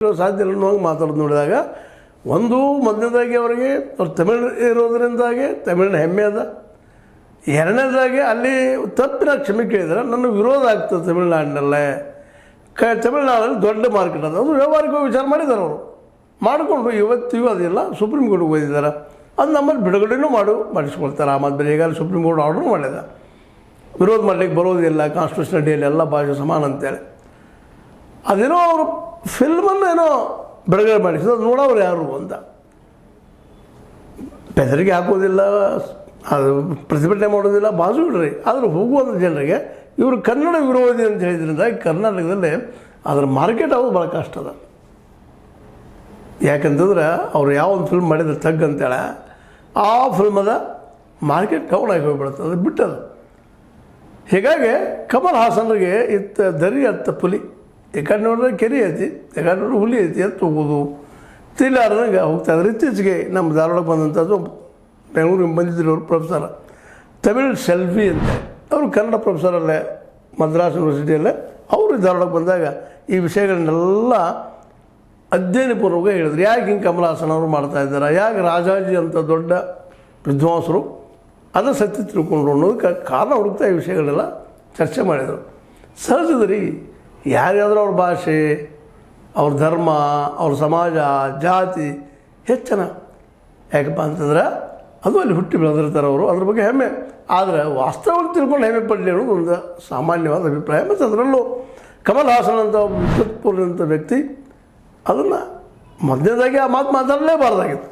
ಸಾಧ್ಯ ಇಲ್ಲ ಅನ್ನೋಂಗೆ ಮಾತಾಡೋದು ನೋಡಿದಾಗ ಒಂದು ಮೊದಲನೇದಾಗಿ ಅವರಿಗೆ ಅವ್ರು ತಮಿಳು ಇರೋದ್ರಿಂದಾಗಿ ತಮಿಳಿನ ಹೆಮ್ಮೆ ಅದ. ಎರಡನೇದಾಗಿ ಅಲ್ಲಿ ತಪ್ಪಿನ ಕ್ಷಮೆ ಕೇಳಿದ್ರೆ ನನ್ನ ವಿರೋಧ ಆಗ್ತದೆ ತಮಿಳುನಾಡಿನಲ್ಲೇ. ತಮಿಳುನಾಡಲ್ಲಿ ದೊಡ್ಡ ಮಾರ್ಕೆಟ್ ಅದ, ಅದು ವ್ಯವಹಾರಿಕವಾಗಿ ವಿಚಾರ ಮಾಡಿದ್ದಾರೆ ಅವರು. ಮಾಡಿಕೊಂಡು ಇವತ್ತಿಗೂ ಅದೆಲ್ಲ ಸುಪ್ರೀಂ ಕೋರ್ಟ್ಗೆ ಹೋಗಿದ್ದಾರೆ. ಅದು ನಮ್ಮಲ್ಲಿ ಬಿಡುಗಡೆನೂ ಮಾಡಿಸ್ಕೊಳ್ತಾರೆ. ಮತ್ತು ಬೇಗ ಸುಪ್ರೀಂ ಕೋರ್ಟ್ ಆರ್ಡರ್ ಮಾಡಿದ, ವಿರೋಧ ಮಾಡಲಿಕ್ಕೆ ಬರೋದಿಲ್ಲ, ಕಾನ್ಸ್ಟಿಟ್ಯೂಷನ್ ಡೇಲಿ ಎಲ್ಲ ಭಾಷೆ ಸಮಾನ ಅಂತೇಳಿ. ಅದೇನೋ ಅವರು ಫಿಲ್ಮನ್ನು ಏನೋ ಬಿಡುಗಡೆ ಮಾಡಿಸಿದ್ರು, ಅದು ನೋಡೋರು ಯಾರು ಅಂತ ಬೆದರಿಕೆ ಹಾಕೋದಿಲ್ಲ, ಅದು ಪ್ರತಿಭಟನೆ ಮಾಡೋದಿಲ್ಲ, ಬಾಜು ಬಿಡ್ರಿ. ಆದರೆ ಹೋಗುವಂಥ ಜನರಿಗೆ ಇವರು ಕನ್ನಡ ವಿರೋಧಿ ಅಂತ ಹೇಳಿದ್ರಿಂದ ಕರ್ನಾಟಕದಲ್ಲಿ ಅದರ ಮಾರ್ಕೆಟ್ ಆಗೋದು ಭಾಳ ಕಷ್ಟ ಅದ. ಯಾಕಂತಂದ್ರೆ ಅವ್ರು ಯಾವ ಒಂದು ಫಿಲ್ಮ್ ಮಾಡಿದ್ರೆ ತಗ್ಗ ಅಂತೇಳಿ ಆ ಫಿಲ್ಮದ ಮಾರ್ಕೆಟ್ ಡೌನ್ ಆಗಿ ಹೋಗ್ಬಿಡುತ್ತೆ, ಅದು ಬಿಟ್ಟದು. ಹೀಗಾಗಿ ಕಮಲ್ ಹಾಸನ್ರಿಗೆ ದರಿ ಹತ್ತ ಪುಲಿ, ಈ ಕಡೆ ನೋಡಿದ್ರೆ ಕೆರೆ ಐತಿ, ಈ ಕಡೆ ನೋಡಿದ್ರೆ ಹುಲಿ ಐತಿ ಅಂತ ಹೋಗೋದು ತಿಳಿಯಾರ್ದಂಗೆ ಹೋಗ್ತಾಯಿದ್ರು. ಇತ್ತೀಚೆಗೆ ನಮ್ಮ ಧಾರವಾಡಕ್ಕೆ ಬಂದಂಥದ್ದು ಬೆಂಗಳೂರಿಗೆ ಬಂದಿದ್ದರು ಅವರು ಪ್ರೊಫೆಸರ್ ತಮಿಳ್ ಸೆಲ್ವಿ ಅಂತ, ಅವರು ಕನ್ನಡ ಪ್ರೊಫೆಸರಲ್ಲೇ ಮದ್ರಾಸ್ ಯೂನಿವರ್ಸಿಟಿಯಲ್ಲೇ. ಅವರು ಧಾರವಾಡಕ್ಕೆ ಬಂದಾಗ ಈ ವಿಷಯಗಳನ್ನೆಲ್ಲ ಅಧ್ಯಯನಪೂರ್ವಕ ಹೇಳಿದ್ರು. ಯಾಕೆ ಹಿಂಗೆ ಕಮಲ್ ಹಾಸನ್ ಅವರು ಮಾಡ್ತಾಯಿದ್ದಾರೆ, ಯಾಕೆ ರಾಜಾಜಿ ಅಂತ ದೊಡ್ಡ ವಿದ್ವಾಂಸರು ಅದು ಸತ್ಯ ತಿಳ್ಕೊಂಡ್ರು ಅನ್ನೋದಕ್ಕೆ ಕಾರಣ ಹುಡುಕ್ತಾ ಈ ವಿಷಯಗಳೆಲ್ಲ ಚರ್ಚೆ ಮಾಡಿದರು. ಸಹಜದ್ರಿ, ಯಾರ್ಯಾದ್ರೂ ಅವ್ರ ಭಾಷೆ, ಅವ್ರ ಧರ್ಮ, ಅವ್ರ ಸಮಾಜ, ಜಾತಿ ಹೆಚ್ಚನ. ಯಾಕಪ್ಪ ಅಂತಂದ್ರೆ ಅದು ಅಲ್ಲಿ ಹುಟ್ಟಿ ಬೆಳೆದಿರ್ತಾರೆ ಅವರು, ಅದ್ರ ಬಗ್ಗೆ ಹೆಮ್ಮೆ. ಆದರೆ ವಾಸ್ತವವಾಗಿ ತಿಳ್ಕೊಂಡು ಹೆಮ್ಮೆ ಪಡಲಿ ಅನ್ನೋದು ಒಂದು ಸಾಮಾನ್ಯವಾದ ಅಭಿಪ್ರಾಯ. ಮತ್ತು ಅದರಲ್ಲೂ ಕಮಲ್ ಹಾಸನ್ ಅಂತ ವಿದ್ಯುತ್ಪೂರ್ಣಂಥ ವ್ಯಕ್ತಿ ಅದನ್ನು ಮೊದಲನೇದಾಗಿ ಆ ಮಾತು ಮಾತಾಡಲೇಬಾರ್ದಾಗಿತ್ತು.